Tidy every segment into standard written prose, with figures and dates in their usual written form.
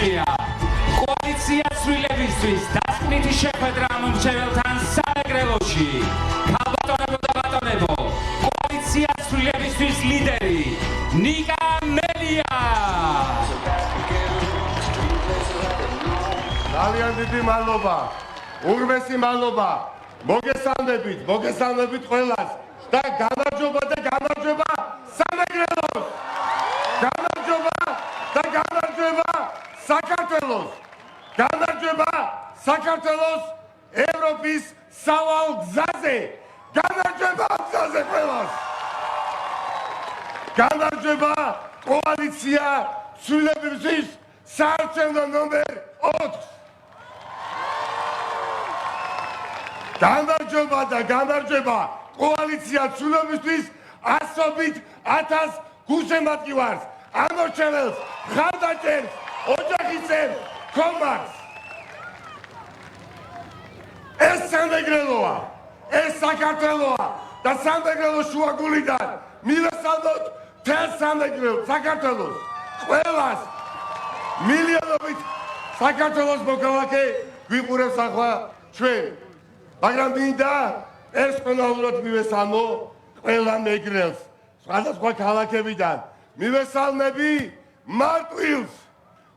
გამოუწია კოალიცია ცვლილებისთვის დასკვნითი შეხვედრა მომრჩეველთან საეგრელოში. ქალბატონებო და ბატონებო, კოალიცია ცვლილებისთვის ლიდერი ნიკა მელია. ძალიან დიდი მადლობა, უღრმესი მადლობა, მოგესალმებით ყველას და გამარჯობა სამეგრელოს, გამარჯობა საქართველოს, გამარჯობა საქართველოს ევროპის სავალ გზაზე, გამარჯობა გზაზე ყველას, გამარჯობა კოალიცია ცვლილებისთვის საარჩევნო ნომერ 4. გამარჯობა კოალიცია ცვლილებისთვის ასობით 1000 გულშემატკივარს, ამორჩეველს, ხარდაჭერს, ოჯახისებს, კომარს. ეს სამეგრელოა, ეს საქართველოა და სამეგრელოს შუაგულიდან მივესალმოთ მთელ სამეგრელოს, საქართველოს, ყველას მილიონობით საქართველოს მოქალაქე გვიყურებს ახლა ჩვენ. მაგრამ მინდა პერსონალურად მივესალმო ყველა მეგრელს, სხვადასხვა ქალაქებიდან. მივესალმები მარტვილს,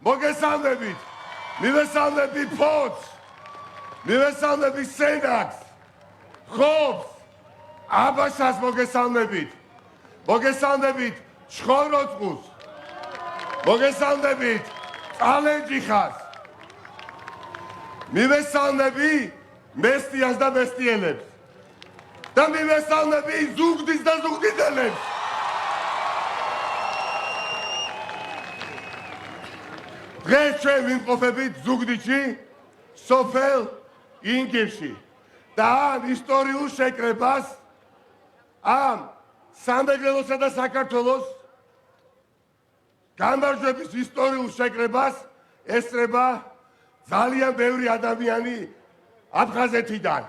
მოგესალმებით, მივესალმები ფოთს, მივესალმები სენაკს, ხობს, აბაშას მოგესალმებით, მოგესალმებით ჩხოროწყუს, მოგესალმებით წალენჯიხას, მივესალმები მესტიას და მესტიელებს და მივესალმები ზუგდის და ზუგდიდელებს. დღეს ჩვენ ვიმყოფებით ზუგდიდში, სოფელ ინგირში და ამ ისტორიულ შეკრებას, ამ სამეგრელოსა და საქართველოს გამარჯვების ისტორიულ შეკრებას ესწრება ძალიან ბევრი ადამიანი აფხაზეთიდან.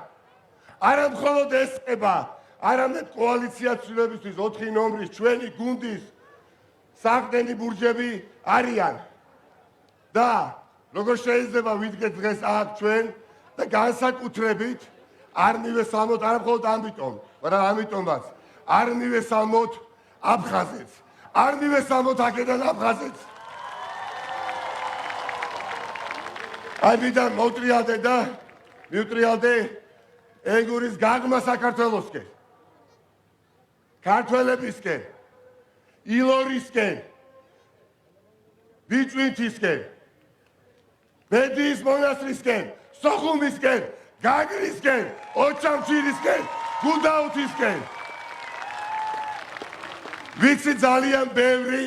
არა მხოლოდ ესწრება, არამედ კოალიცია ცვლილებისთვის 4 ნომრის ჩვენი გუნდის საყრდენი ბურჯები არიან. და როგორ შეიძლება ვიდგეთ დღეს აქ ჩვენ და განსაკუთრებით არ მივესალმოთ, არა მხოლოდ ამიტომ, მაგრამ ამიტომაც არ მივესალმოთ აფხაზეთს, არ მივესალმოთ აქედან აფხაზეთს. აი ვიდან მოტრიალდე და მივტრიალდე ენგურის გაღმა საქართველოსკენ, ქართველებისკენ, ილორისკენ, ბიჭვინთისკენ, ბედიის მონასტრისკენ, სოხუმისკენ, გაგრისკენ, ოჩამჩირისკენ, გუდაუთისკენ. ვიცი ძალიან ბევრი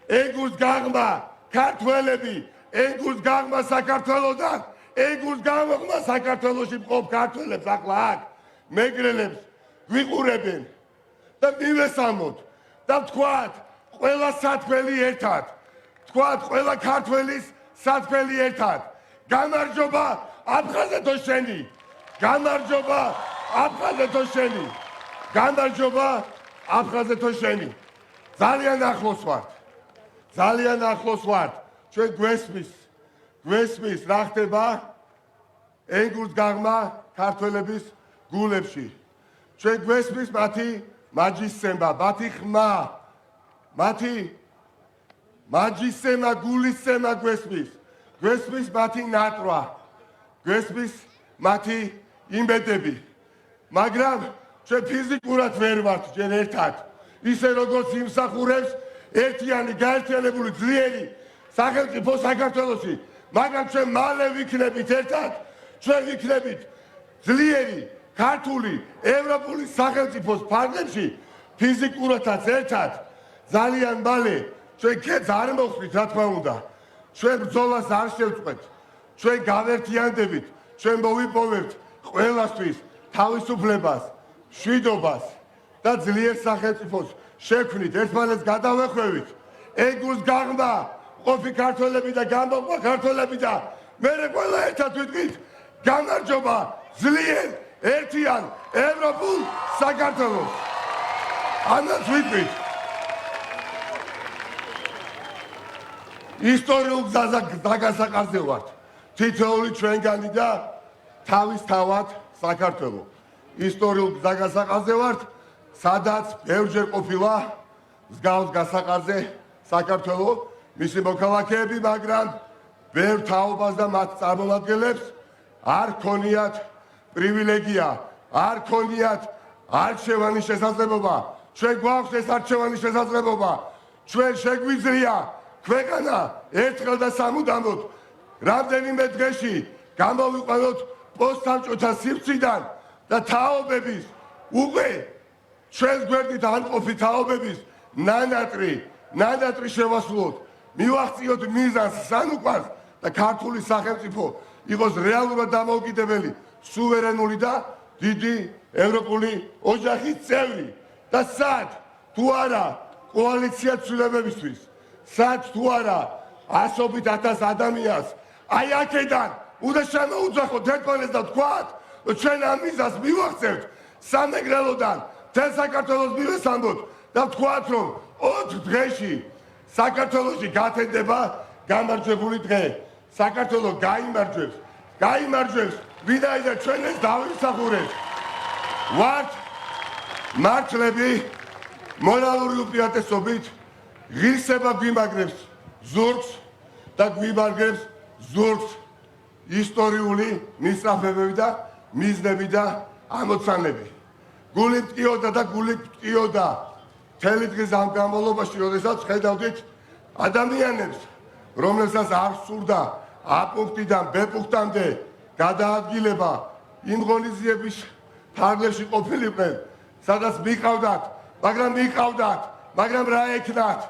ენგურს გაღმა ქართველები, ენგურს გაღმა საქართველოდან, ენგურს გაღმა საქართველოში მყოფ ქართველებს ახლა აქ მეგრელებს ვიყურებენ და მივესალმოთ და ვთქვათ ყველა სათქმელი ერთად, ვთქვათ ყველა ქართველის სათქმელი ერთად. გამარჯობა აფხაზეთო შენი, გამარჯობა აფხაზეთო შენი, გამარჯობა აფხაზეთო შენი. ძალიან ახლოს ვართ, ჩვენ გვესმის რა ხდება ენგურს გაღმა ქართველების გულებში. ჩვენ გვესმის მათი მაჯისცემა, მათი ხმა, მათი მაჯისცემა, გულისცემა გვესმის მათი ნატრვა, გვესმის მათი იმედები. მაგრამ ჩვენ ფიზიკურად ვერ ვართ ჯერ ერთად, ისე როგორც იმსახურებს ერთიანი გაერთიანებული ძლიერი სახელმწიფო საქართველოში, მაგრამ ჩვენ მალე ვიქნებით ერთად, ჩვენ ვიქნებით ძლიერი ქართული ევროპული სახელმწიფოს ფარგლებში ფიზიკურადაც ერთად. ძალიან მალე ჩვენ ქედს არ მოხდით, რა თქმა უნდა, ჩვენ ბრძოლას არ შევწყვეთ, ჩვენ გავერთიანდებით, ჩვენ მოვიპოვებთ ყველასთვის თავისუფლებას, მშვიდობას და ძლიერ სახელმწიფოს შექმნით, ერთმანეთს გადავეხვევით. ენგურს გაღმა ყოფი ქართველები და გამოყვა ქართველები და მერე ყველა ერთად ვიტყვით გამარჯობა ძლიერ ერთიან ევროპულ საქართველოს. ამას ვიტყვით. ისტორიულ გზაზე ვართ. თითოეული ჩვენგანი და თავის თავად საქართველოს. ისტორიულ გზაზე ვართ, სადაც ბევრჯერ ყოფილა მსგავს გასაყარზე საქართველოს, მისი მოქალაქეები, მაგრამ ბევრ თაობას და მათ წარმომადგენლებს არ ქონიათ პრივილეგია, არ ქონიათ არჩევანის შესაძლებლობა. ჩვენ გვაქვს ეს არჩევანის შესაძლებლობა. ჩვენ შეგვიძლია ქვეყანა ერთხელ და სამუდამოდ რამდენიმე დღეში გამოვიყვანოთ პოსტსაბჭოთა სივრციდან და თაობების უკვე ჩვენს გვერდით ანყოფი თაობების ნანატრი შევასრულოთ, მივახციოთ მიზანს სანუკვარს და ქართული სახელმწიფო იყოს რეალურად დამოუკიდებელი, სუვერენული და დიდი ევროპული ოჯახის წევრი და სად თუ არა კოალიცია ცვლილებებისთვის, სად თუ არა 100,000 ადამიანს აი აქედან უნდა შემოუძახოთ ერთმანეთს და ვთქვათ, რომ ჩვენ ამ მიზანს მივახცევთ სამეგრელოდან მთელ საქართველოს მივესალმოთ და ვთქვათ, რომ 4 დღეში საქართველოში გათენდება გამარჯვებული დღე. საქართველოს გაიმარჯვებს, ვინაიდან ჩვენ ეს დავიმსახურეთ. ვართ მართლები მორალური უპირატესობით, ღირსება გვიმაგრებს ზურგს და გვიმაგრებს ზურგს ისტორიული მისწრაფებები და მიზნები და ამოცანები. გული მტკიოდა მთელი დღის ამ განმავლობაში, როდესაც ხედავდით ადამიანებს, რომლებსაც არ სურდა A პუნქტიდან B პუნქტამდე გადაადგილება, იმ ღონისძიების ფარგლებში ყოფილიყვნენ, სადაც მიყავდათ, მაგრამ რა ეკნათ,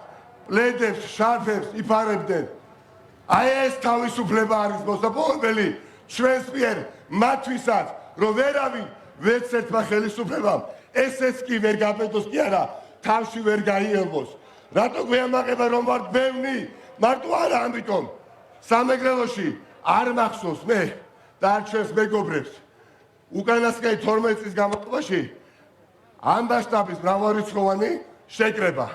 პლედებს, შარფებს იფარებდნენ. აი ეს თავისუფლება არის მოსაპოვებელი ჩვენს მიერ მათთვისაც, რომ ვერავინ ვერც ერთმა ხელისუფლებამ ესეც კი ვერ გაბედოს კი არა, თავში ვერ გაიელბოს. რატო გვეამაყება რომ ვართ ბევრი? მარტო არა ამიტომ სამეგრელოში არ მახსოვს მე და არ ჩვენს მეგობრებს უკანასკნელი 12 წლის განმავლობაში ამ მასშტაბის მრავალრიცხოვანი შეკრება,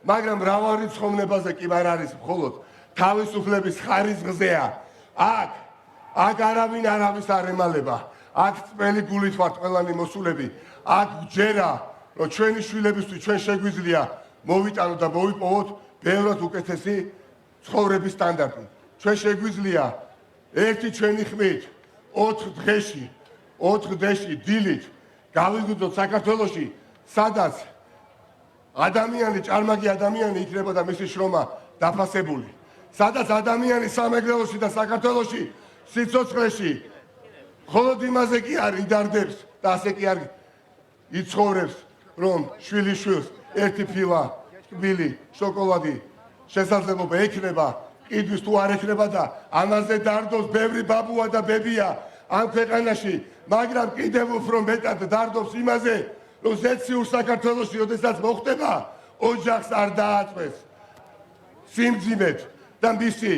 მაგრამ მრავალრიცხოვნებაზე კი არ არის მხოლოდ თავისუფლების ხარისხზეა. აქ არავინ არავის არ ემალება, აქ წმელი გულით ვართ ყველანი მოსულები, აქ ვჯერა, რომ ჩვენი შვილებისთვის ჩვენ შეგვიძლია მოვიტანოთ და მოვიპოვოთ ბევრად უკეთესი ცხოვრების სტანდარტი. ჩვენ შეგვიძლია ერთი ჩვენი ხმით 4 დღეში დილით გავიგვიდოთ საქართველოში, სადაც ჭარმაგი ადამიანი იქნებოდა მისი შრომა დაფასებული, სადაც ადამიანი სამეგრელოში და საქართველოში სიცოცხლეში მხოლოდ იმაზე კი არ იდარდებს და ასე კი არ იცხოვრებს, რომ შვილიშვილს ერთი ფილა, ტკბილი, შოკოლადი შესაძლებლობა ექნება, ყიდვის თუ არ ექნება და ამაზე დარდობს ბევრი ბაბუა და ბებია ამ ქვეყანაში, მაგრამ კიდევ უფრო მეტად დარდობს იმაზე, რომ ზეციურ საქართველოში, როდესაც მოხდება, ოჯახს არ დააწვეს სიმძიმედ და მისი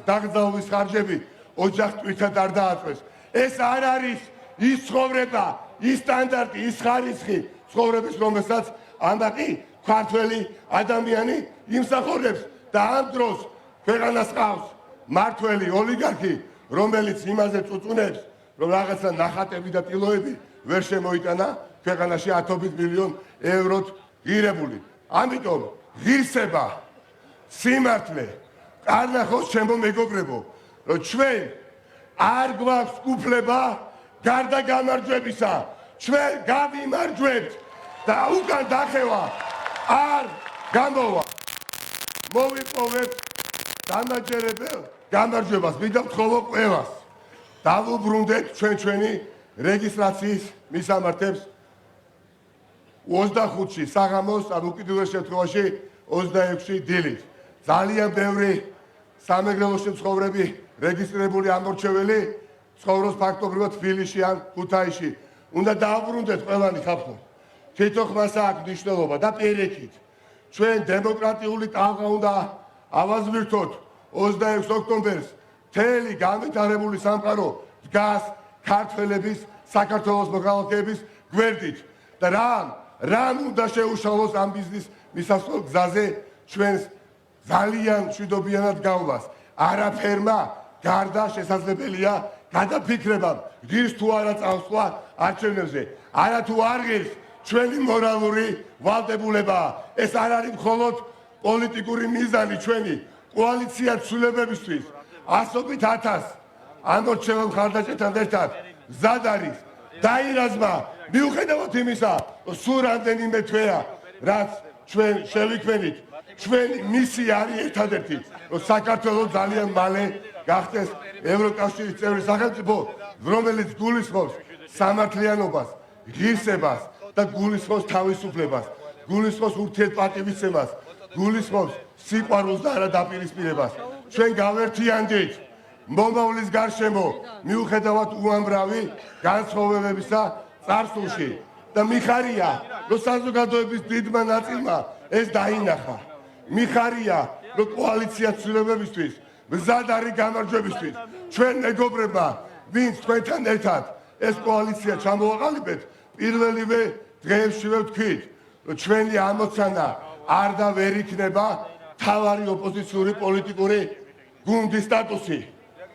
დაკრძალვის ხარჯები ოჯახს თვითად არ დააწვეს. ეს არ არის ის ცხოვრება, ის სტანდარტი, ის ხარისხი ცხოვრების, რომელსაც ამბაყი ქართველი ადამიანი იმსახურებს და ამ დროს ქვეყანას ყავს მართველი ოლიგარქი, რომელიც იმაზე წუწუნებს, რომ რაღაცა ნახატები და ტილოები ვერ შემოიტანა ქვეყანაში 10 მილიონ ევროთ ღირებული. ამიტომ ღირსება, სიმართლე, არ ნახოს ჩემო მეგობრებო, რომ ჩვენ არ გვაქვს უფლება გარდა გამარჯვებისა, ჩვენ გავიმარჯვებთ და უკან დახევა არ გამოვა. მოვიპოვეთ დამაჯერებელ გამარჯვებას, მინდა ვთხოვო ყველას. დავუბრუნდეთ ჩვენი რეგისტრაციის მისამართებს 25-ში საღამოს, ან უკიდურეს შემთხვევაში 26-ში დილით. ძალიან ბევრი სამეგრელოში მცხოვრები რეგისტრირებული ამორჩეველი ცხოვრობს ფაქტობრივად თბილისში ან ქუთაისში. უნდა დავუბრუნდეთ ყველანი ხალხო. თვითოხმასა აქვს მნიშვნელობა და პირიქით. ჩვენ დემოკრატიული ტალღა უნდა ავაზვირთოთ 26 ოქტომბერს. მთელი განვითარებული სამყარო დგას ქართველების, საქართველოს მოქალაქეების გვერდით და რამ უნდა შეუშალოს ამ ბიზნის მისასვლელ გზაზე ჩვენს ძალიან მშვიდობიანად გავლას. არაფერმა გარდა შესაძლებელია გადაფიქრება ღირს თუ არა წავსვლა არჩევნებზე. არა თუ არ ღირს ჩვენი მორალური ვალდებულებაა. ეს არ არის მხოლოდ პოლიტიკური მიზანი ჩვენი კოალიცია ცვლილებებისთვის. ასობით 1000 ამორჩეულ მხარდაჭერთან ერთად მზად არის დაირაზმა მიუხედავად იმისა, სულ რამდენიმე თვეა, რაც ჩვენ შევიქმნით. ჩვენი მისია არის ერთადერთი, რომ საქართველოს ძალიან მალე გახდეს ევროკავშირის წევრი სახელმწიფო, რომელიც გულისხმობს სამართლიანობას, ღირსებას და გულისხმობს თავისუფლებას, გულისხმობს ურთიერთპატივისცემას, გულისხმობს სიყვარულს და არა დაპირისპირებას. ჩვენ გავერთიანდით მომავლის გარშემო, მიუხედავად უამრავი განსხვავებებისა წარსულში და მიხარია, რომ საზოგადოების დიდმა ნაწილმა ეს დაინახა. მიხარია, რომ კოალიცია ცვლილებებისთვის მზად არის გამარჯვებისთვის. ჩვენ მეგობრებმა, ვინც თქვენთან ერთად ეს კოალიცია ჩამოვაყალიბეთ, პირველივე დღეებშივე ვთქვით, რომ ჩვენი ამოცანა არ და ვერ იქნება მთავარი ოპოზიციური პოლიტიკური გუნდის სტატუსი.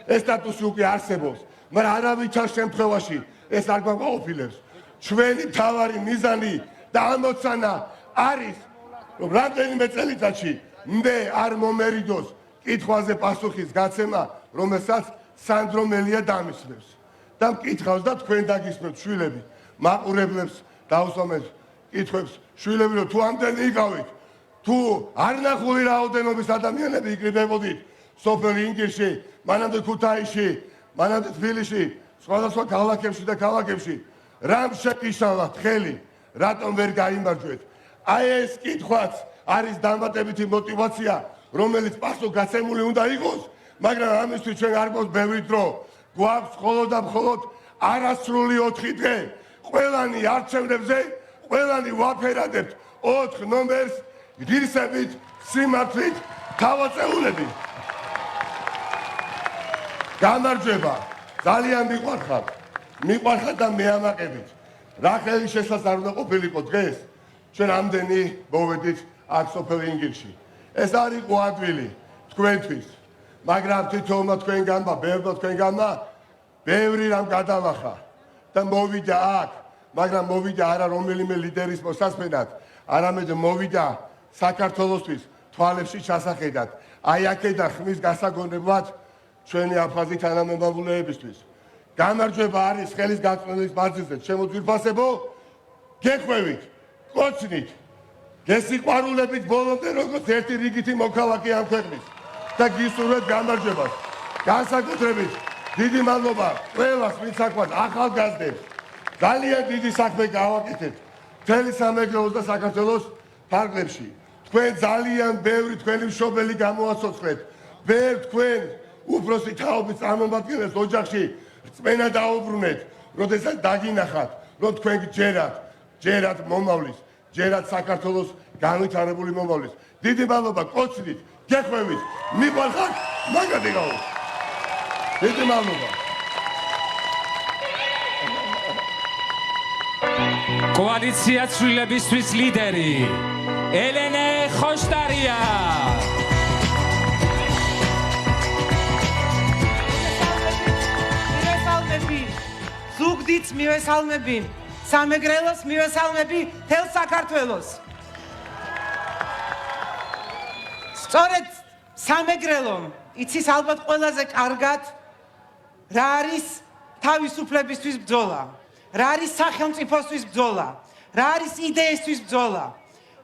ეს სტატუსი უკვე არსებობს, მაგრამ არავითარ შემთხვევაში ეს არ გვაყოფილებს. ჩვენი მთავარი მიზანი და ამოცანა არის, რომ რამდენიმე წელიწადში მე არ მომერიდოს კითხვაზე პასუხის გაცემა, რომელსაც სანდრო მელია დამისმევს. და მკითხავს და თქვენ დაგისმევთ შვილები, მაყურებლებს დავუსვამეთ კითხვებს, შვილები რომ თუ ამდენი იყავით, თუ არნახული რაოდენობის ადამიანები იკრიბებოდით სოფელ ინგილში, მანამდე ქუთაისში, მანამდე თბილისში, სხვადასხვა ქალაქებში და ქალაქებში, რამ შეკიშალათ ხელი, რატომ ვერ გაიმარჯვეთ? აი ეს კითხვაც არის დამატებითი мотиваცია, რომელიც პასუხგაცემული უნდა იყოს, მაგრამ ამისთვის ჩვენ არ გვაქვს ბევრი დრო. გვაქვს მხოლოდ და მხოლოდ არასრული 4 დღე. ყველანი არჩევნებზე, ყველანი ვაფერადებთ 4 ნომერს ღირსებით, სიმართლით, თავაწეულებით. გამარჯვება, ძალიან მიყვარხარ და მეამაყებით. რა ხელი შესაძლოა არ უნდა ყოფილიყო დღეს, ჩვენ ამდენი მოვედით აქ სოფელ ინგილში. ეს არ იყო ადვილი თქვენთვის, მაგრამ თვითონმა თქვენგანმა, ბევრმა თქვენგანმა ბევრი რამ გადალახა და მოვიდა აქ, მაგრამ მოვიდა არა რომელიმე ლიდერის მოსასმენად, არამედ მოვიდა საქართველოსთვის თვალებში ჩასახედად. აი აქედან ხმის გასაგონებლად ჩვენი აფხაზი თანამემამულეებისთვის. გამარჯვება არის ხელის გაწმენდის მანძილზე, ჩემო ძვირფასებო, გეხვევით, კოცნით, გესიყვარულებით ბოლომდე როგორც ერთი რიგითი მოქალაქე ამ ქვეყნის და გისურვებთ გამარჯვებას. განსაკუთრებით დიდი მადლობა ყველას, ვინც აქ ვართ, ახალგაზრდებს. ძალიან დიდი საქმე გავაკეთეთ მთელი სამეგრელოს და საქართველოს ფარგლებში. თქვენ ძალიან ბევრი თქვენი მშობელი გამოაცოცხლეთ. ბევრ თქვენ უფროსი თაობის წარმომადგენლებს ოჯახში რწმენა დაუბრუნეთ, როდესაც დაგინახათ, რომ თქვენ ჯერათ მომავლის, ჯერათ საქართველოს განვითარებული მომავლის. დიდი მადლობა, კოცნით, გეხვევით, მიყვარხართ, მაგარი გაუშვით. დიდი მადლობა. კოალიცია ცვლილებისთვის ლიდერი ელენე ხოშტარია. ზუგდიდს მივესალმები, სამეგრელოს მივესალმები, მთელ საქართველოს. სწორედ სამეგრელომ იცის ალბათ ყველაზე კარგად რა არის თავისუფლებისთვის ბრძოლა, რა არის სახელმწიფოსთვის ბრძოლა, რა არის იდეისთვის ბრძოლა,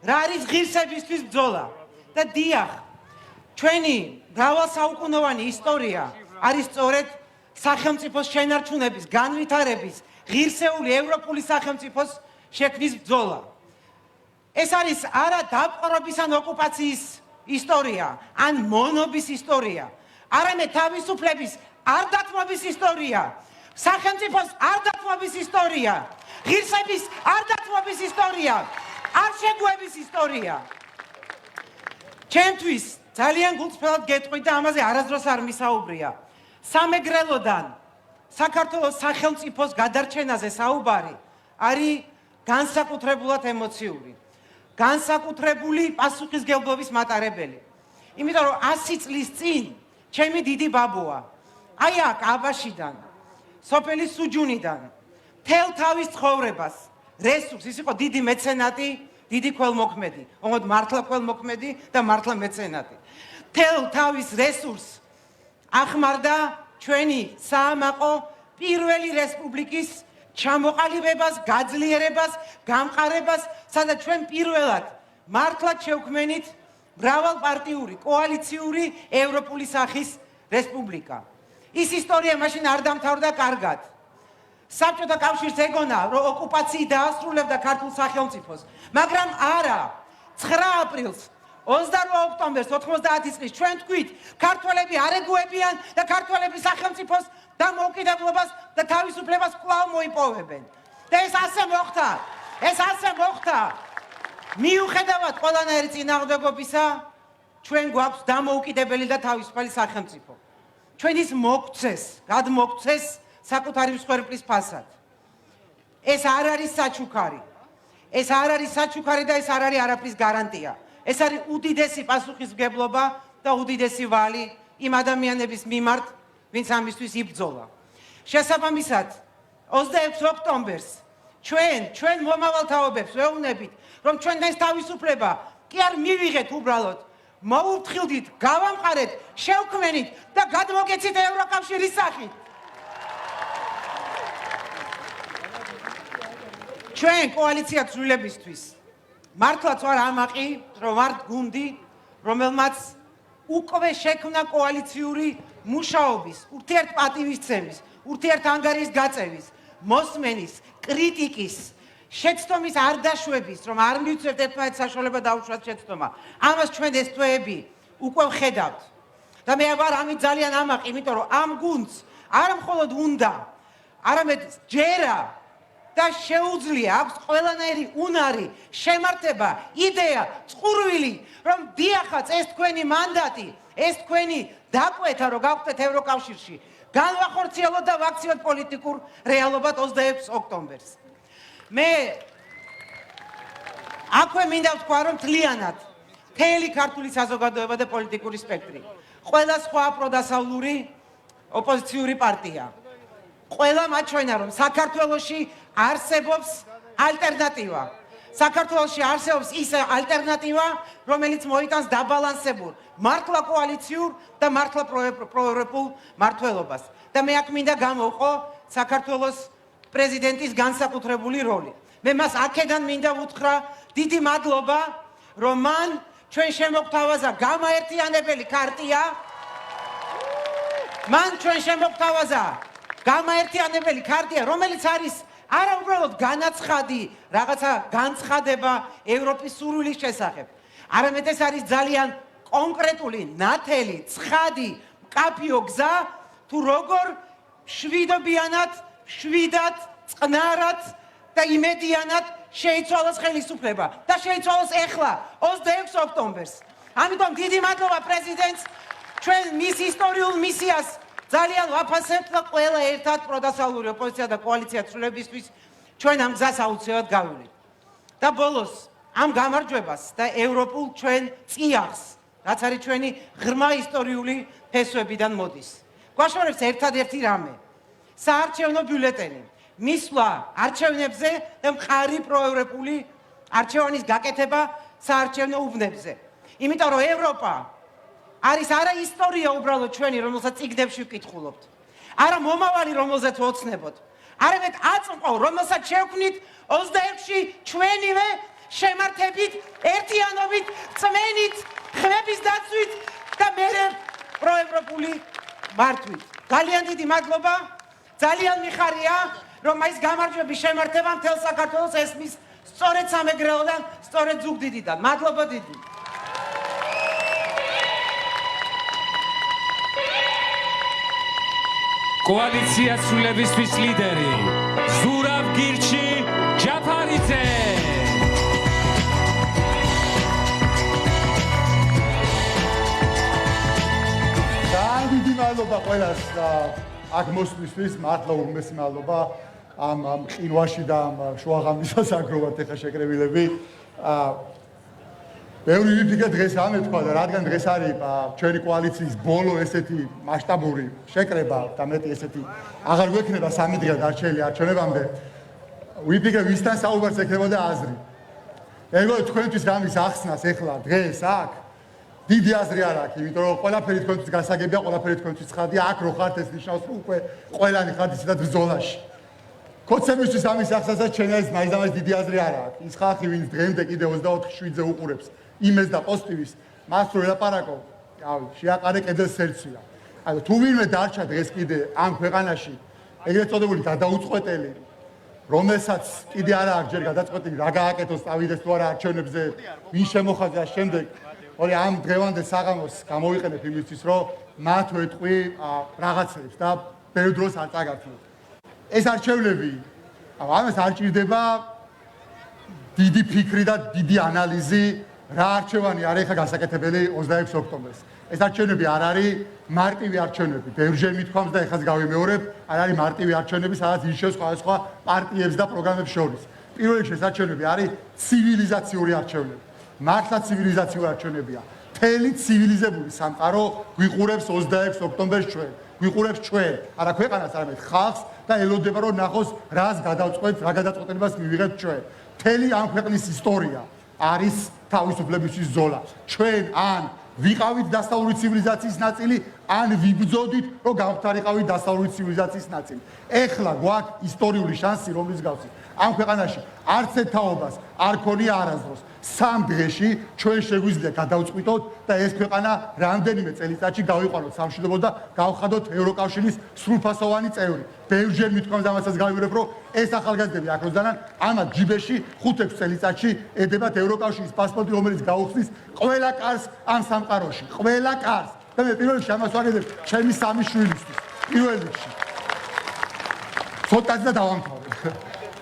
რა არის ღირსებისთვის ბრძოლა. და დიახ, ჩვენი მრავალსაუკუნოვანი ისტორია არის სწორედ სახელმწიფოს შენარჩუნების, განვითარების, ღირსეული ევროპული სახელმწიფოს შექმნის ბრძოლა. ეს არის არა დაპყრობის ან ოკუპაციის ისტორია, ან მონობის ისტორია, არამედ თავისუფლების არ დათმობის ისტორია, სახელმწიფოს არ დათმობის ისტორია, ღირსების არ დათმობის ისტორია, არ შეგუების ისტორია. ჩემთვის ძალიან გულწრფელად გეტყვით და ამაზე არასდროს არ მისაუბრია. სამეგრელოდან საქართველოს სახელმწიფოს გადარჩენაზე საუბარი არის განსაკუთრებულად ემოციური, განსაკუთრებული პასუხისგებლობის მატარებელი. იმიტომ რომ 100 წლის წინ ჩემი დიდი ბაბუა აი აქ აბაშიდან სოფელი სუჯუნიდან თელ თავის ცხოვრებას რესურს ის იყო დიდი მეცენატი, დიდი ქველმოქმედი, ოღონდ მართლა ქველმოქმედი და მართლა მეცენატი. თელ თავის რესურს ახმარდა ჩვენი საამაყო პირველი რესპუბლიკის ჩამოყალიბებას, გაძლიერებას, გამყარებას, სადაც ჩვენ პირველად მართლაც შევქმნით მრავალპარტიული, კოალიციური ევროპული სახის რესპუბლიკა. ის ისტორია მაშინ არ დამთავრდა კარგად. საბჭოთა კავშირს ეგონა, რომ ოკუპაციი დაასრულებდა ქართულ სახელმწიფოს, მაგრამ არა, 9 აპრილს 28 ოქტომბერს 90 წლის ჩვენ თქვით, ქართველები არ ეგუებიან და ქართველები სახელმწიფოს დამოუკიდებლობას და თავისუფლებას კვლავ მოიპოვებენ. და ეს ასე მოხდა. ეს ასე მოხდა. მიუხედავად ყველანაირი წინააღმდეგობისა, ჩვენ გვაქვს დამოუკიდებელი და თავისუფალი სახელმწიფო. ჩვენ ის მოგცეს, გადმოგცეს საკუთარი მსხვერპლის ფასად. ეს არ არის საჩუქარი. ეს არ არის საჩუქარი და ეს არ არის არაფრის გარანტია. ეს არის უდიდესი პასუხისმგებლობა და უდიდესი ვალი იმ ადამიანების მიმართ, ვინც ამისთვის იბრძოლა. შესაბამისად, 26 ოქტომბერს ჩვენ მომავალ თაობებს ვეუბნებით, რომ ჩვენს თავისუფლება კი არ მივიღეთ უბრალოდ, მოუფრთხილდით, გავამყარეთ, შევქმნით და გადმოგეცით ევროკავშირის სახით. ჩვენ კოალიცია ცვლილებისთვის მართლაც ვარ ამაყი, რომ ვართ გუნდი, რომელმაც უკვე შექმნა კოალიციური მუშაობის, ურთიერთპატივისცემის, ურთიერთანგარიშის გაწევის, მოსმენის, კრიტიკის, შეცდომის არ დაშვების, რომ არ მივცევთ ერთმანეთს საშუალება დაუშვათ შეცდომა. ამას ჩვენ ეს თვეები უკვე ვხედავთ. და მე ვარ ამით ძალიან ამაყი, იმიტომ რომ ამ გუნდს არა მხოლოდ უნდა, არამედ ჯერა და შეუძლია აქვს ყველანაირი უნარი, შემართება, იდეა, წყურვილი, რომ დიახაც ეს თქვენი მანდატი, ეს თქვენი დაკვეთა, რომ გავხდეთ ევროკავშირში, განვახორციელოთ და ვაქციოთ პოლიტიკურ რეალობად 26 ოქტომბერს. მე აქვე მინდა ვთქვა, რომ მთლიანად მთელი ქართული საზოგადოება და პოლიტიკური სპექტრი, ყველა სხვა პროდასავლური ოპოზიციური პარტია, ყველა მაჩვენა, რომ საქართველოში არსებობს ალტერნატივა. საქართველოში არსებობს ის ალტერნატივა, რომელიც მოიტანს დაბალანსებულ, მართლა კოალიციურ და მართლა პროევროპულ მმართველობას. და მე აქ მინდა გამოვყო საქართველოს პრეზიდენტის განსაკუთრებული როლი. მე მას აქედან მინდა ვუთხრა დიდი მადლობა, რომ მან ჩვენ შემოგთავაზა გამაერთიანებელი ქარტია. მან ჩვენ შემოგთავაზა გამაერთიანებელი ქარტია, რომელიც არის არა უბრალოდ განაცხადი, რაღაცა განცხადება ევროპის სურვილის შესახებ. არამედ ეს არის ძალიან კონკრეტული, ნათელი, ცხადი, მკაფიო გზა, თუ როგორ შვიდობიანად, შვიდად, წყნარად და იმედიანად შეიცვალოს ხელისუფლება და შეიცვალოს ეხლა 26 ოქტომბერს. ამიტომ დიდი მადლობა პრეზიდენტს, ჩვენ მის ისტორიულ მისიას ძალიან ვაფასებთ და ყველა ერთად პროდასავლური ოპოზიცია და კოალიცია ცვლილებისთვის ჩვენ ამ გზას აუცილებლად გავივლით. და ბოლოს ამ გამარჯვებას და ევროპულ ჩვენ წიაღს, რაც არის ჩვენი ღრმა ისტორიული ფესვებიდან მოდის. გვაშორებს ერთადერთი რამე, საარჩევნო ბიულეტენი, მისვლა არჩევნებზე და მყარი პროევროპული არჩევანის გაკეთება საარჩევნო უბნებზე. იმიტომ რომ ევროპა არის არა ისტორია უბრალოდ ჩვენი, რომელსაც წიგნებში ვკითხულობთ, არა მომავალი, რომელზეც ვოცნებოთ, არამედ აწმყო, რომელსაც შევქმნით 26-ში ჩვენივე შემართებით, ერთიანობით, წმენით, ხმების დაცვით და მერე პროევროპული მართვით. ძალიან დიდი მადლობა, ძალიან მიხარია, რომ ეს გამარჯვების შემართება მთელ საქართველოს ესმის სწორედ სამეგრელოდან, სწორედ ზუგდიდიდან. მადლობა დიდი. კოალიცია ცვლილებისთვის ლიდერი ზურავ გირჩი ჯაფარიძე. დიდი მადლობა ყველას აქ მოსვლისთვის, მართლა უმეტესი მადლობა ამ ყინვაში და ამ შუაღამისას აგროვათ ეხა შეკრებილები. ბევრი ვიფიქრე დღეს ამეთქვა და რადგან დღეს არის ჩვენი კოალიციის ბოლო ესეთი მასშტაბური შეკრება და მეტი ესეთი აღარ გვექნება 3 დღე დარჩენილი არჩევნებამდე ვიფიქრე ვისთან საუბარს ექნებოდა აზრი ეგო თქვენთვის გამის ახსნას ეხლა დღეს აქ დიდი აზრი არ აქვს იმიტომ რომ ყველაფერი თქვენთვის გასაგებია ყველაფერი თქვენთვის ცხადია აქ რო ხართ ეს ნიშნავს რომ უკვე ყველანი ხართ ისედაც ბრძოლაში კოცებისთვის ამის ახსნასაც ჩვენს მაინც დიდი აზრი არ აქვს ის ხალხი ვინც დღემდე კიდე 24/7-ზე უყურებს იმეს და პოსტივის მას რო ელაპარაკო რავი შეაყარე კედელს სერცია ანუ თუ ვინმე დარჩა დღეს კიდე ამ ქვეყანაში ეგრეთ წოდებული გადაუწყვეტელი რომელსაც კიდე არა აქვს ჯერ გადაწყვეტილი რა გააკეთოს წავიდეს თუ არა არჩევნებზე ვინ შემოხაზა შემდეგ ორი ამ დღევანდელ საღამოს გამოვიყენებ იმისთვის რომ მათ ვეთყვი რაღაცებს და ბევრ დროს არ წაგართმევთ ეს არჩევნები ამას არ ჭირდება დიდი ფიქრი და დიდი ანალიზი რა არჩევანი არის ხა გასაკეთებელი 26 ოქტომბერს ეს არჩევნები არ არის მარტივი არჩევნები ბევრჯერ მithქვამს და ეხაც გავიმეორებ არ არის მარტივი არჩევნები სადაც ირჩევს სხვადასხვა პარტიებს და პროგრამებს შორის პირველ რიგში ეს არჩევნები არის ცივილიზაციური არჩევნები მართლა ცივილიზაციური არჩევნებია მთელი ცივილიზებული სამყარო გვიყურებს 26 ოქტომბერს ჩვენ გვიყურებს ჩვენ არა ქვეყანას არამედ ხალხს და ელოდება რომ ნახოს რას გადავწყვეტ რა გადაწყვეტილებას მივიღებთ ჩვენ მთელი ამ ქვეყნის ისტორია არის თავისუფლებისთვის ბრძოლა ჩვენ ან ვიყავით დასავლური ცივილიზაციის ნაწილი ან ვიბრძოდით რომ გავხდარიყავით დასავლური ცივილიზაციის ნაწილი ეხლა გვაქვს ისტორიული შანსი რომლის გავსით ამ ქვეყანაში არც ერთ თაობას არ ქონია არასდროს 3 დღეში ჩვენ შეგვიძლია გადავწყვიტოთ და ეს ქვეყანა რამდენიმე წელიწადში გავიყვანოთ სამშვიდობო და გავხადოთ ევროკავშირის სრულფასოვანი წევრი. ბევრჯერ მithქვამს ამასაც გავიმეორებ, რომ ეს ახალგაზრდები აქ როდანან ამათ ჯიბეში 5-6 წელიწადში ედებათ ევროკავშირის პასპორტი, რომელიც გაუხსნის ყველა კარს ამ სამყაროში, ყველა კარს. და მე პირველ რიგში ამას ვაგებებ ჩემი 3 შვილისთვის. პირველ რიგში. ცოტაც და დავამთავრე.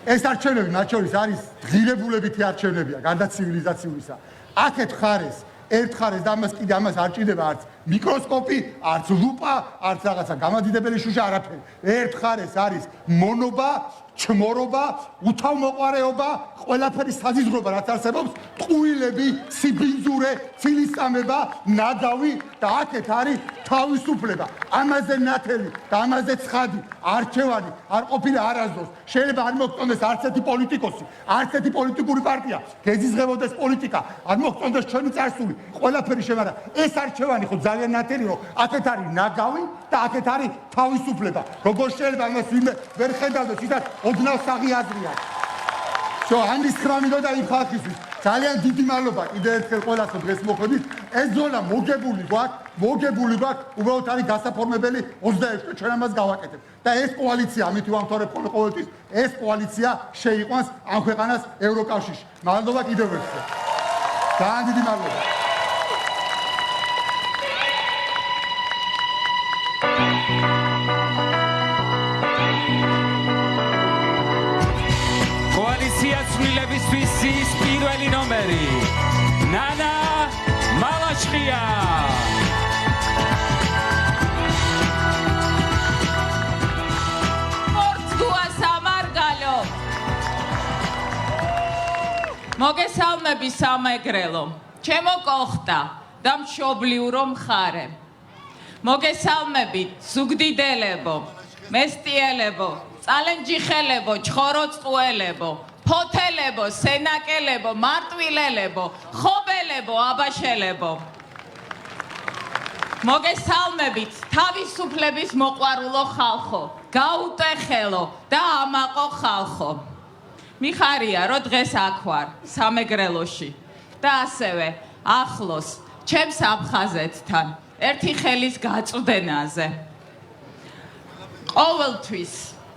ეს არჩევნები მათ შორის არის ღირებულებითი არჩევნებია, გარდა ცივილიზაციურისა. აქეთ ხარეს, ერთ ხარეს და ამას კიდე ამას არ ჭირდება არც მიკროსკოპი, არც ლუპა, არც რაღაცა გამადიდებელი შუშა, არაფერი. ერთ ხარეს არის მონობა, ჩმორობა, უთავმოყარეობა, ყველაფერი საზიზღრობა რაც არსებობს, ტყუილები, სიბინძურე, ცილისწამება, ნადავი და აქეთ არის თავისუფლება. ამაზე ნათელი და ამაზე ცხადი არჩევანი არ ყოფილა არასდროს. შეიძლება არ მოგწონდეს არც ერთი პოლიტიკოსი, არც ერთი პოლიტიკური პარტია, გეზიზღებოდეს პოლიტიკა, არ მოგწონდეს ჩვენი წარსული, ყველაფერი შემარა. ეს არჩევანი ხო ძალიან ნათელი, რომ აქეთ არის ნაგავი და აქეთ არის თავისუფლება. როგორ შეიძლება ამას ვინმე ვერ ხედავდეს, იცით ოდნავ საღი აზრია. ამის ხრამიდოდა იმ ხალხისთვის ძალიან დიდი მადლობა კიდევ ერთხელ ყველას დღეს მოხვედით. ეს ზონა მოგებული გვაქვს, უბრალოდ არის გასაფორმებელი 26 ჩვენ ამას გავაკეთებ. და ეს კოალიცია, ამით ვამთავრებ ყოველთვის, ეს კოალიცია შეიყვანს ამ ქვეყანას ევროკავშირში. მადლობა კიდევ ერთხელ. ძალიან დიდი მადლობა. ცვლილებისთვის ის პირველი ნომერი ნანა მალაშხია ორცგუა სამარგალო მოგესალმები სამეგრელო ჩემო კოხტა და მშობლიურო მხარე მოგესალმები ზუგდიდელებო მესტიელებო წალენჯიხელებო ჩხოროწყუელებო ფოთელებო, სენაკელებო, მარტვილელებო, ხობელებო, აბაშელებო. მოგესალმებით თავისუფლების მოყვარულო ხალხო, გაუტეხელო და ამაყო ხალხო. მიხარია, რომ დღეს აქ ვარ, სამეგრელოში და ასევე ახლოს ჩემს აფხაზეთთან, ერთი ხელის გაწვდენაზე. ყოველთვის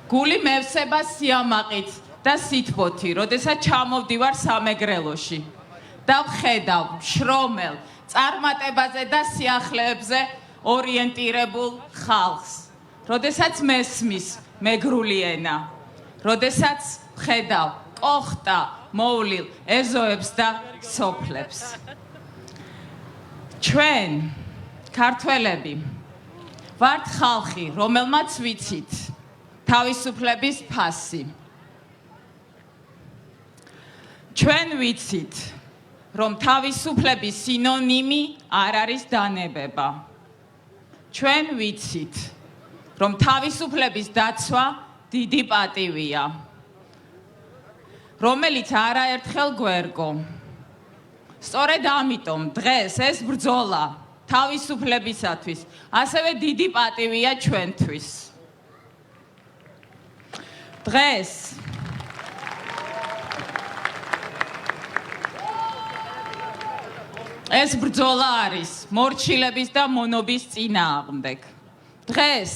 გული მევსება სიამაყით და სითბოთი, როდესაც ჩამოვდივარ სამეგრელოში და ვხედავ შრომელ, წარმატებაზე და სიახლეებზე ორიენტირებულ ხალხს, როდესაც მესმის მეგრული ენა, როდესაც ვხედავ კოხტა, მოვლილ ეზოებს და სოფლებს. ჩვენ, ქართველები, ვართ ხალხი, რომელმაც ვიცით თავისუფლების ფასი. ჩვენ ვიცით, რომ თავისუფლების სინონიმი არ არის დანებება. ჩვენ ვიცით, რომ თავისუფლების დაცვა დიდი პატივია, რომელიც არაერთხელ გვერგო. სწორედ ამიტომ დღეს ეს ბრძოლა თავისუფლებისათვის ასევე დიდი პატივია ჩვენთვის. დღეს ეს ბრძოლა არის მორჩილების და მონობის წინააღმდეგ. დღეს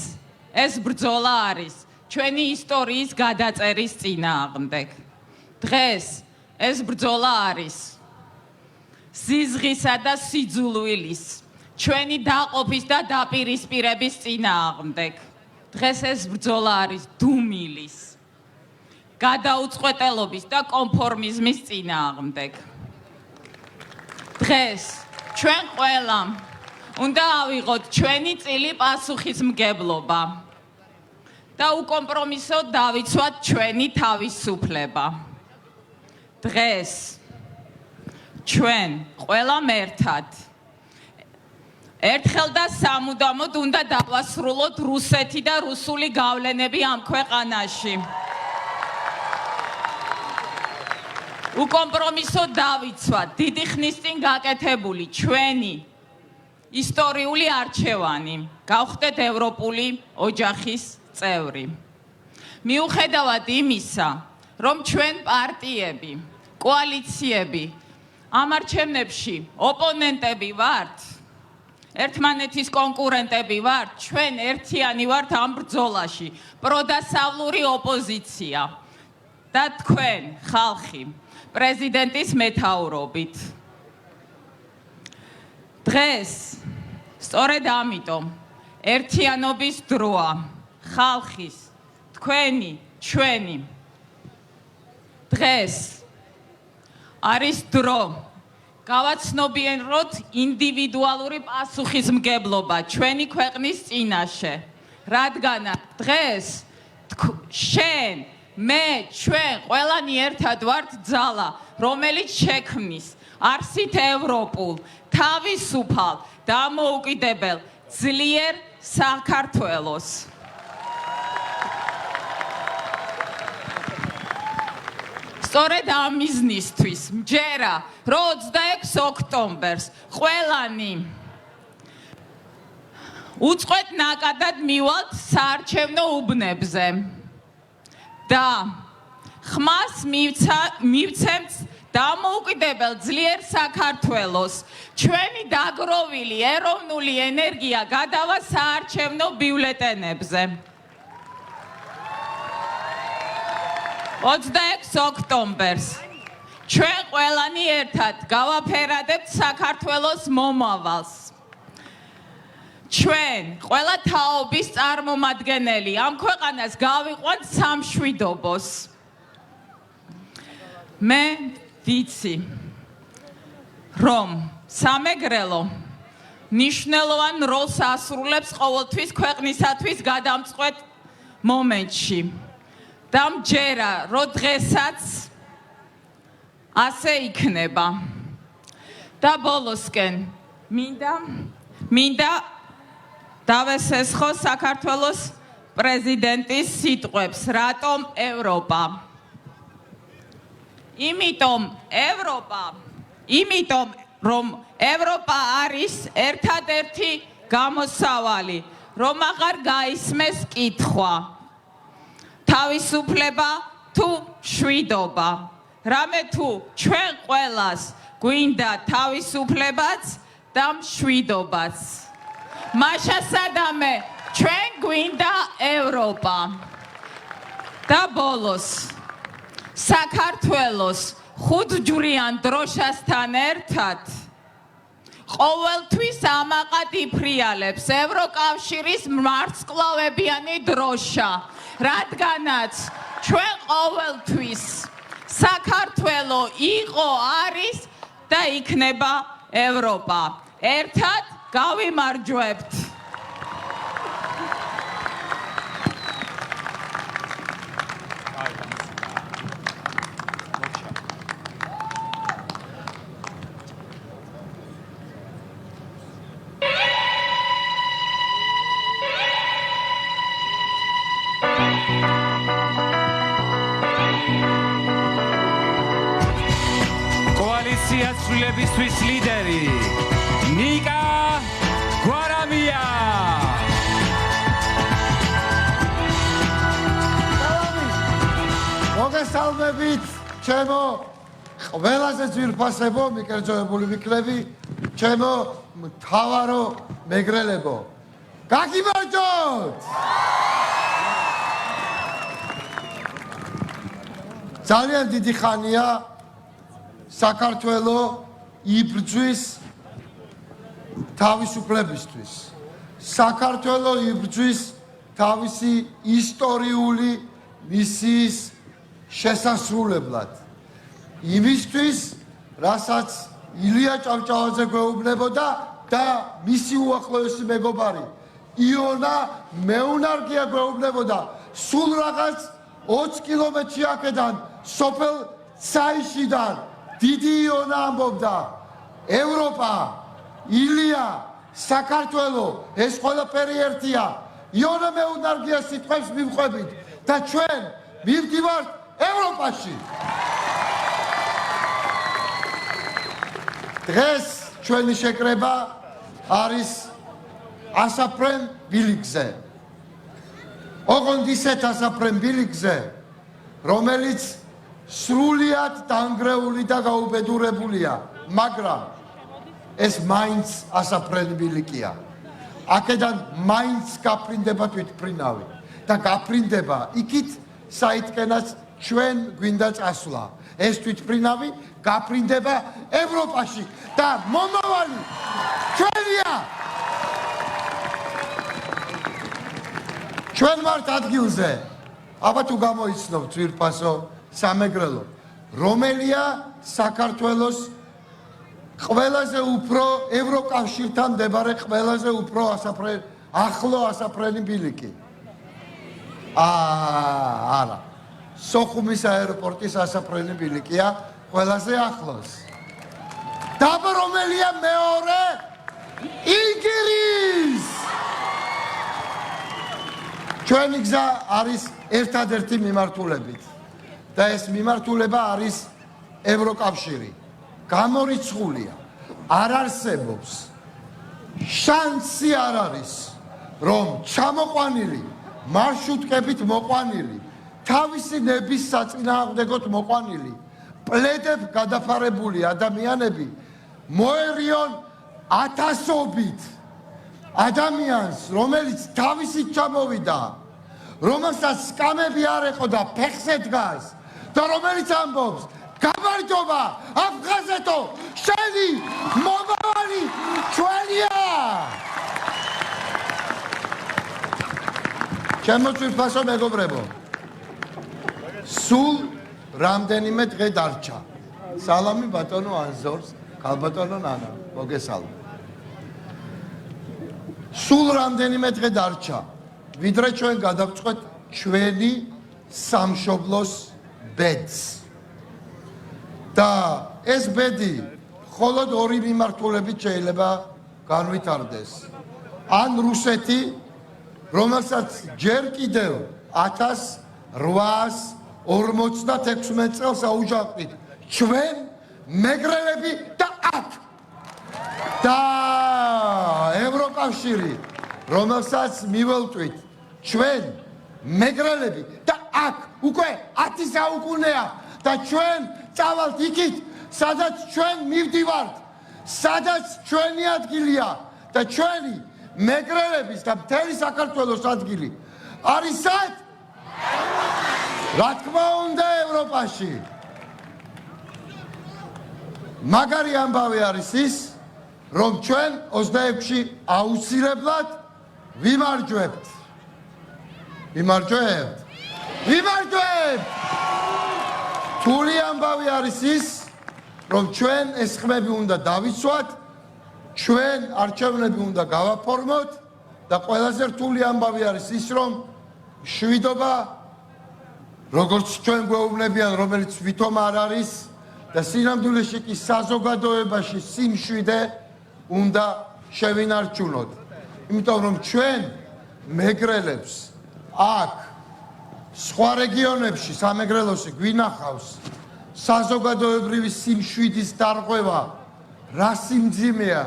ეს ბრძოლა არის ჩვენი ისტორიის გადაწერის წინააღმდეგ. დღეს ეს ბრძოლა არის სიზღისა და სიძულვილის, ჩვენი დაყოფის და დაპირისპირების წინააღმდეგ. დღეს ეს ბრძოლა არის დუმილის, გადაუწყვეტელობის და კონფორმიზმის წინააღმდეგ. დღეს ჩვენ ყველამ უნდა ავიღოთ ჩვენი წილი პასუხისმგებლობა და უკომპრომისოდ დავიცვათ ჩვენი თავისუფლება. დღეს ჩვენ ყველამ ერთად ერთხელ და სამუდამოდ უნდა დავასრულოთ რუსეთი და რუსული გავლენები ამ ქვეყანაში. უკომპრომისოდ დავიცვათ დიდი ხნის წინ გაკეთებული ჩვენი ისტორიული არჩევანი, გავხდეთ ევროპული ოჯახის წევრი. მიუხედავად იმისა, რომ ჩვენ პარტიები, კოალიციები ამ არჩევნებში ოპონენტები ვართ, ერთმანეთის კონკურენტები ვართ, ჩვენ ერთიანი ვართ ამ ბრძოლაში, პროდასავლური ოპოზიცია და თქვენ ხალხი პრეზიდენტის მეთაურობით. დღეს სწორედ ამიტომ ერთიანობის დროა, ხალხის, თქვენი, ჩვენი. დღეს არის დრო გავაცნობიეროთ ინდივიდუალური პასუხისმგებლობა ჩვენი ქვეყნის წინაშე, რადგანაც დღეს შენ, მე, ჩვენ ყველანი ერთად ვართ ძალა, რომელიც შექმნის არსით ევროპულ, თავისუფალ, დამოუკიდებელ, ძლიერ საქართველოს. სწორედ ამ მიზნისთვის მჯერა, რომ 26 ოქტომბერს ყველანი უწყვეტ ნაკადად მივალთ საარჩევნო უბნებზე და ხმას მივცემთ დამოუკიდებელ ძლიერ საქართველოს. ჩვენი დაგროვილი ეროვნული ენერგია გადავა საარჩევნო ბიულეტენებზე. 26 ოქტომბერს ჩვენ ყველანი ერთად გავაფერადებთ საქართველოს მომავალს. ჩვენ ყველა თაობის წარმომადგენელი ამ ქვეყანას გავიყვანთ სამშვიდობოს. მე ვიცი, რომ სამეგრელო მნიშვნელოვან როლს ასრულებს ყოველთვის ქვეყნისათვის გადამწყვეტ მომენტში. და მჯერა, რომ დღესაც ასე იქნება. და ბოლოსკენ მინდა დავესესხო საქართველოს პრეზიდენტის სიტყვებს, რატომ ევროპა? იმიტომ რომ ევროპა არის ერთადერთი გამოსავალი, რომ აღარ გაისმეს კითხვა. თავისუფლება თუ შვიდობა? რამე თუ ჩვენ ყველას გვინდა თავისუფლებაც და მშვიდობაც. მაშასადამე ჩვენ გვინდა ევროპა. და ბოლოს საქართველოს ხუთჯვრიან დროშასთან ერთად ყოველთვის ამაყად იფრიალებს ევროკავშირის მარცკლავებიანი დროშა, რადგანაც ჩვენ ყოველთვის საქართველო იყო, არის და იქნება ევროპა. ერთად გავიმარჯვებთ. კოალიცია ცვლილებისთვის ლიდერი ნიკა გვარამია. მოგესალმებით, ჩემო ყველაზე ძვირფასებო, მიკერძოებული ვიქლები, ჩემო მთავარო მეგრელებო. გაგიმარჯოთ! ძალიან დიდი ხანია საქართველო იბრძვის თავისუფლებისთვის. საქართველო იბრძვის თავისი ისტორიული მისიის შესასრულებლად. იმისთვის, რასაც ილია ჭავჭავაძე გვეუბნებოდა და მისი უახლოესი მეგობარი იონა მეუნარგია გვეუბნებოდა, სულ რაღაც 20 კილომეტრი აქედან სოფელ ცაიშიდან დიდი იონა ამბობდა, ევროპა, ილია, საქართველო, ეს ყველაფერი ერთია. იონა მეუნარგიას სიტყვებს მივხვებით და ჩვენ მივდივართ ევროპაში. დღეს ჩვენი შეკრება არის ასაფრენ ბილიკზე. ოღონდ ისეთ ასაფრენ ბილიკზე, რომელიც სრულიად დანგრეული და გაუბედურებულია, მაგრამ ეს მაინც ასაფრენ ბილიკია. აქედან მაინც გაფრინდება თვითმფრინავი და გაფრინდება იქით, საითკენაც ჩვენ გვინდა წასვლა. ეს თვითმფრინავი გაფრინდება ევროპაში და მომავალი ჩვენია. ჩვენ ვართ ადგილზე, აბა თუ გამოიცნობთ ძვირფასო სამეგრელო, რომელია საქართველოს ყველაზე უფრო ევროკავშირთან მდებარე ყველაზე უფრო ახლო ასაფრენი ბილიკი. არა. სოხუმის აეროპორტის ასაფრენი ბილიკია ყველაზე ახლოს. დაბა რომელია მეორე? ინგირის! ჩვენი გზა არის ერთადერთი მიმართულებით და ეს მიმართულება არის ევროკავშირი. გამორიცხულია. არ არსებობს შანსი არ არის, რომ ჩამოყვანილი მარშრუტკებით მოყვანილი, თავისი ნების საწინააღმდეგოდ მოყვანილი, პლედებ გადაფარებული ადამიანები მოერიონ ათასობით ადამიანს, რომელიც თავისით ჩამოვიდა, რომელსაც სკამები არ ეყოდა, ფეხზე დგას და რომელიც ამბობს, გამარჯობა, აფხაზეთო, შენი მომავალი ჩვენია! ჩემო ძვირფასო მეგობრებო, სულ რამდენიმე დღე დარჩა. სალამი ბატონო ანზორს, ქალბატონო ნანა, მოგესალმე. სულ რამდენიმე დღე დარჩა, ვიდრე ჩვენ გადავწყვეტ ჩვენი სამშობლოს ბედს. და ეს ბედი მხოლოდ ორი მიმართულებით შეიძლება განვითარდეს. ან რუსეთი, რომელსაც ჯერ კიდევ 1856 წელს აუჯანყდით ჩვენ მეგრელები და აქ და ევროკავშირი, რომელსაც მიველტვით ჩვენ მეგრელები და აქ უკვე 10 საუკუნეა და ჩვენ წავალთ იქით, სადაც ჩვენ მივდივართ, სადაც ჩვენი ადგილია და ჩვენი მეგრელების და მთელი საქართველოს ადგილი არის სად? რა თქმა უნდა ევროპაში. მაგარი ამბავი არის ის, რომ ჩვენ 26-ში აუცილებლად ვიმარჯვებთ. ვიმარჯვებთ. რთული ამბავი არის ის, რომ ჩვენ ეს ხმები უნდა დავიცვათ, ჩვენ არჩევნები უნდა გავაფორმოთ და ყველაზე რთული ამბავი არის ის, რომ შვიდობა, როგორც ჩვენ გვეუბნებიან, რომელიც ვითომ არ არის და სინამდვილეში კი საზოგადოებაში სიმშვიდე უნდა შევინარჩუნოთ. იმიტომ რომ ჩვენ მეგრელებს აქ სხვა რეგიონებში სამეგრელოში გვინახავს საზოგადოებრივი სიმშვიდის დარღვევა, რა სიმძიმეა,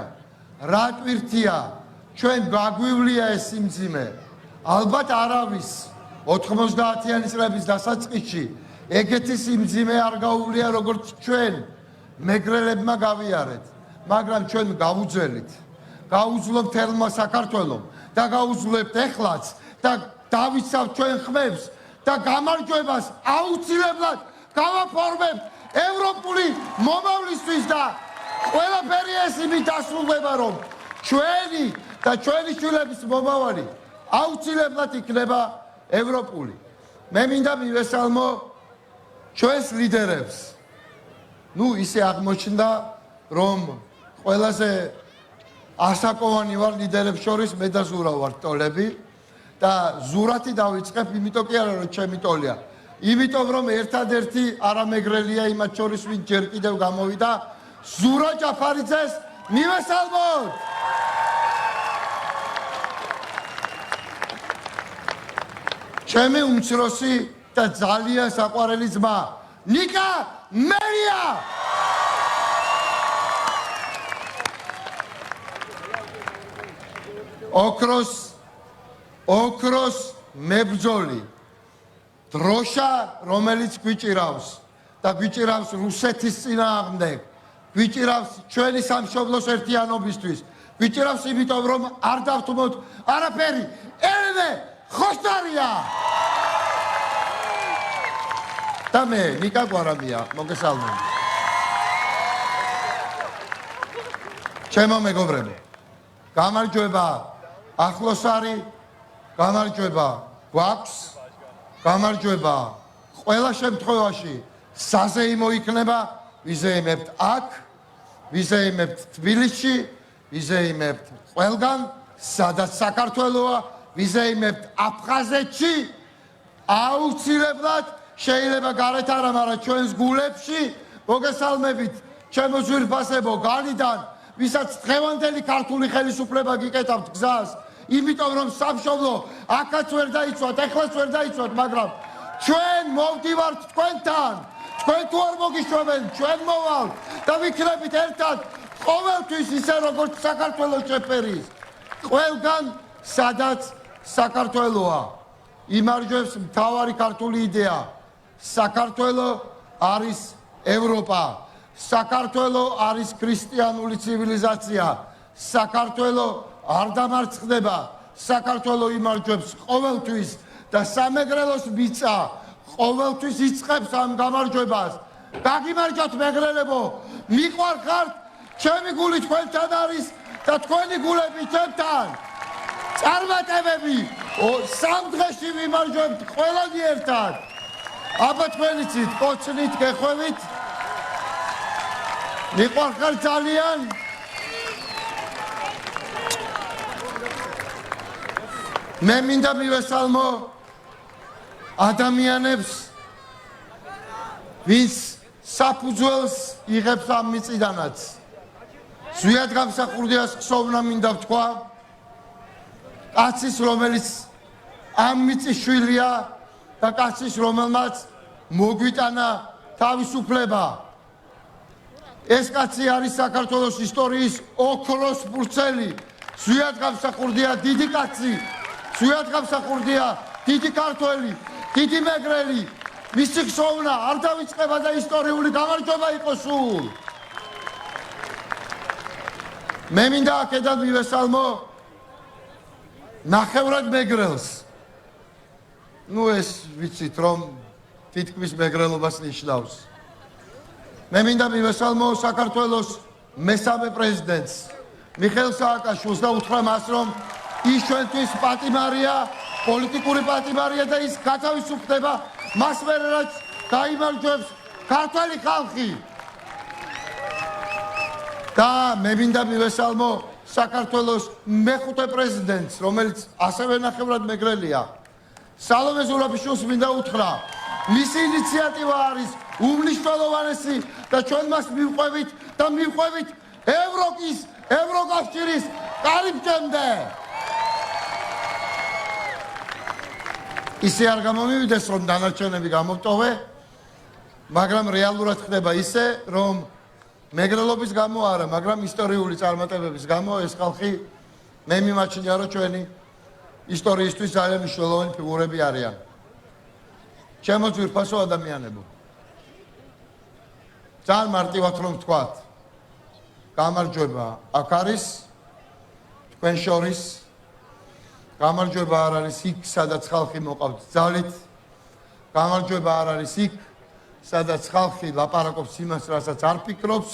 რა ტვირთია, ჩვენ გაგვივლია ეს სიმძიმე. ალბათ არავის 90-იანი წლების დასაწყისში ეგეთი სიმძიმე არ გაუვლია როგორც ჩვენ მეგრელებმა გავიარეთ, მაგრამ ჩვენ გავუძველით, გავუძლო მთელმა საქართველომ და გავუძლებთ ეხლაც და დავიცავთ ჩვენ ხმებს და გამარჯვებას აუცილებლად გავაფორმებთ ევროპული მომავლისთვის და ყველაფერი ეს იმით დასრულდება, რომ ჩვენი და ჩვენი შვილების მომავალი აუცილებლად იქნება ევროპული. მე მინდა მივესალმო ჩვენს ლიდერებს. ისე აღმოჩნდა, რომ ყველაზე ასაკოვანი ვარ ლიდერებს შორის, მე და ზურა ვარ ტოლები და ზურათი დავიწყებ, იმიტომ კი არა, რომ ჩემი ტოლია. იმიტომ რომ ერთადერთი არამეგრელია იმათ შორის, ვინც ჯერ კიდევ გამოვიდა, ზურა ჯაფარიძეს მივესალმოთ. ჩემი უმცროსი და ძალიან საყვარელი ძმა ნიკა მერია. ოქროს მებრძოლი დროშა, რომელიც გვიჭირავს და გვიჭირავს რუსეთის წინააღმდეგ, გვიჭირავს ჩვენი სამშობლოს ერთიანობისთვის, გვიჭირავს იმიტომ, რომ არ დავთმოთ არაფერი. ელენე ხოშტარია და მე ნიკა გვარამია, მოგესალმებით. ჩემო მეგობრებო, გამარჯვება ახლოს არის, გამარჯვება გვაქვს, გამარჯვება ყველა შემთხვევაში საზეიმო იქნება, ვიზეიმებთ აქ, ვიზეიმებთ თბილისში, ვიზეიმებთ ყველგან, სადაც საქართველოა, ვიზეიმებთ აფხაზეთში, აუცილებლად შეიძლება გარეთ არა, მაგრამ ჩვენს გულებში მოგესალმებით ჩემო ძვირფასებო განიდან, ვისაც დღევანდელი ქართული ხელისუფლება გიკეთავთ გზას, იმიტომ რომ სამშობლო აქაც ვერ დაიცვათ, ეხლაც ვერ დაიცვათ, მაგრამ ჩვენ მოვდივართ თქვენთან, თქვენ თუ არ მოგიშვებენ, ჩვენ მოვალთ და ვიქნებით ერთად ყოველთვის ისე როგორც საქართველოს შეფერის, ყველგან სადაც საქართველოა, იმარჯვებს მთავარი ქართული იდეა, საქართველო არის ევროპა, საქართველო არის ქრისტიანული ცივილიზაცია, საქართველო არ დამარცხდება, საქართველო იმარჯვებს ყოველთვის და სამეგრელოს მიწა ყოველთვის იწყებს ამ გამარჯვებას. გაგიმარჯვოთ მეგრელებო, მიყვარხართ, ჩემი გული თქვენთან არის და თქვენი გულები ჩემთან. წარმატებები, სამ დღეში ვიმარჯვებთ ყველანი ერთად. აბა თქვენიცით, კოცნით, გეხვევით, მიყვარხართ ძალიან. მე მინდა მივესალმო ადამიანებს, ვინც საფუძველს იღებს ამ მიწიდანაც. ზვიად გამსახურდიას ხსოვნა მინდა ვთქვა, კაცის, რომელიც ამ მიწის შვილია და კაცის, რომელმაც მოგვიტანა თავისუფლება. ეს კაცი არის საქართველოს ისტორიის ოქროს ფურცელი. ზვიად გამსახურდია დიდი კაცი, ზვიად გამსახურდია დიდი ქართველი, დიდი მეგრელი. მისი ხსოვნა არ დავიწყება და ისტორიული გამარჯვება იყოს სულ. მე მინდა აქედან მივესალმო ნახევრად მეგრელს. ეს ვიცით რომ თითქმის მეგრელობას ნიშნავს. მე მინდა მივესალმო საქართველოს მესამე პრეზიდენტს მიხეილ სააკაშვილს და უთხრა მას, რომ ის ჩვენთვის პატიმარია, პოლიტიკური პატიმარია და ის გათავისუფლდება, მას მერე რაც გაიმარჯვებს ქართველი ხალხი. და მე მინდა მივესალმო საქართველოს მეხუთე პრეზიდენტს, რომელიც ასევე ნახევრად მეგრელია, სალომე ზურაბიშვილს მინდა უთხრა, მისი ინიციატივა არის უმნიშვნელოვანესი და ჩვენ მას მივყვებით და მივყვებით ევროკავშირის კარიბჭემდე. ისე არ გამომივიდეს, რომ დანარჩენები გამოვტოვე, მაგრამ რეალურად ხდება ისე, რომ მეგრელობის გამო არა, მაგრამ ისტორიული წარმატებების გამო ეს ხალხი მე მიმაჩნია, რომ ჩვენი ისტორიისთვის ძალიან მნიშვნელოვანი ფიგურები არიან. ჩემო ძვირფასო ადამიანებო. ძალიან მარტივად რომ ვთქვათ, გამარჯვება აქ არის თქვენ შორის, გამარჯვება არ არის იქ, სადაც ხალხი მოყავთ ძალით, გამარჯვება არ არის იქ, სადაც ხალხი ლაპარაკობს იმას, რასაც არ ფიქრობს,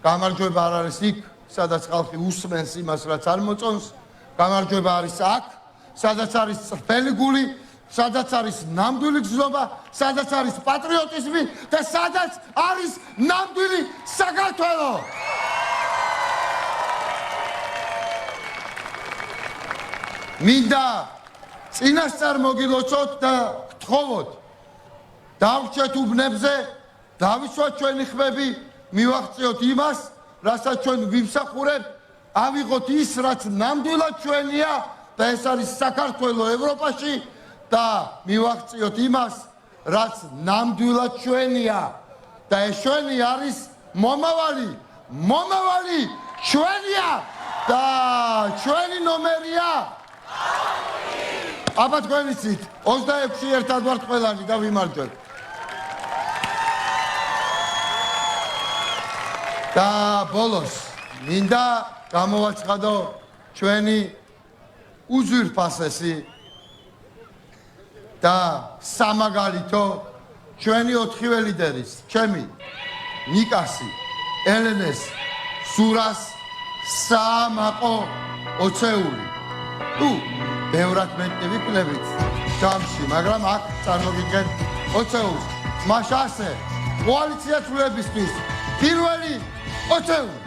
გამარჯვება არ არის იქ, სადაც ხალხი უსმენს იმას, რაც არ მოწონს, გამარჯვება არის აქ, სადაც არის წრფელი გული, სადაც არის ნამდვილი გზნობა, სადაც არის პატრიოტიზმი და სადაც არის ნამდვილი საქართველო. მინდა წინასწარ მოგილოცოთ და გთხოვოთ, დავრჩეთ უბნებზე, დავისვათ ჩვენი ხმები, მივაღწიოთ იმას, რასაც ჩვენ ვიმსახურებთ, ავიღოთ ის, რაც ნამდვილად ჩვენია და ეს არის საქართველო ევროპაში და მივაღწიოთ იმას, რაც ნამდვილად ჩვენია და ეს ჩვენი არის მომავალი ჩვენია და ჩვენი ნომერია აბა თქვენ იცით 26-ში ერთად ვართ ყველანი და ვიმარჯვებთ. და ბოლოს მინდა გამოვაცხადო ჩვენი უძვირფასესი და სამაგალითო ჩვენი 4 ლიდერის, ჩემი, ნიკასი, ელენეს, სურას, სამაყო ოცეული. თუ ბევრად მეტი ვიქნებით ჯამში, მაგრამ აქ წარმოგიდგენთ ოცეულს. მას ასე კოალიცია ცვლილებისთვის პირველი ოცეული.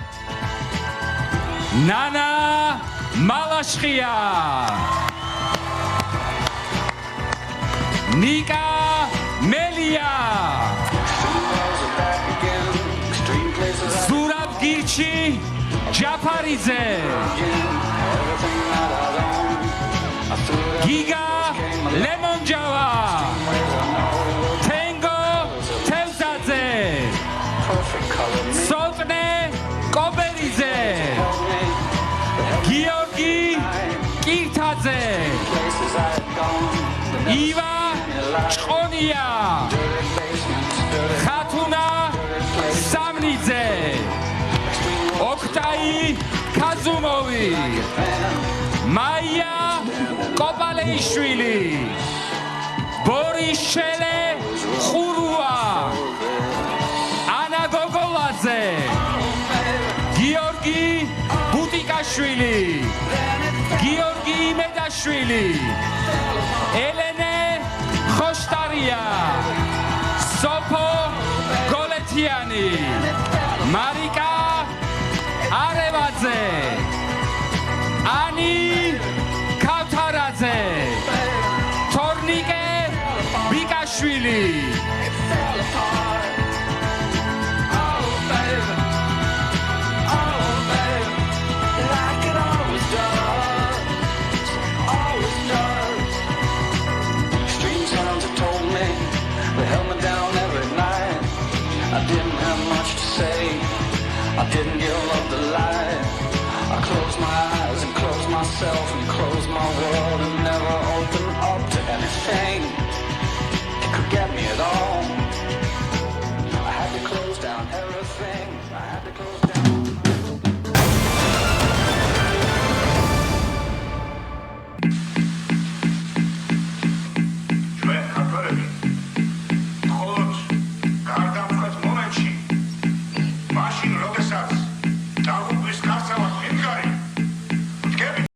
ნანა მალაშხია, ნიკა მელია, ზურაბ გირჩი ჯაფარიძე, გიგა ლემონჯავა, თენგო თევზაძე, სოლტნე კობერიძე, გიორგი კირთაძე, ива ჭყონია, ხათუნა სამნიძე, ოქტაი ქაზუმოვი, მაია კოპალეიშვილი, ბორის შელე ხურუა, ანა გოგოლაძე, გიორგი ბუტიკაშვილი, გიორგი იმედაშვილი, ელენე ხოშტარია, სოფო გოლეთიანი, მარიკა არევაძე, ანი ქავთარაძე, თორნიკე ბიკაშვილი, I didn't give up the light. I closed my eyes and closed myself and closed my world.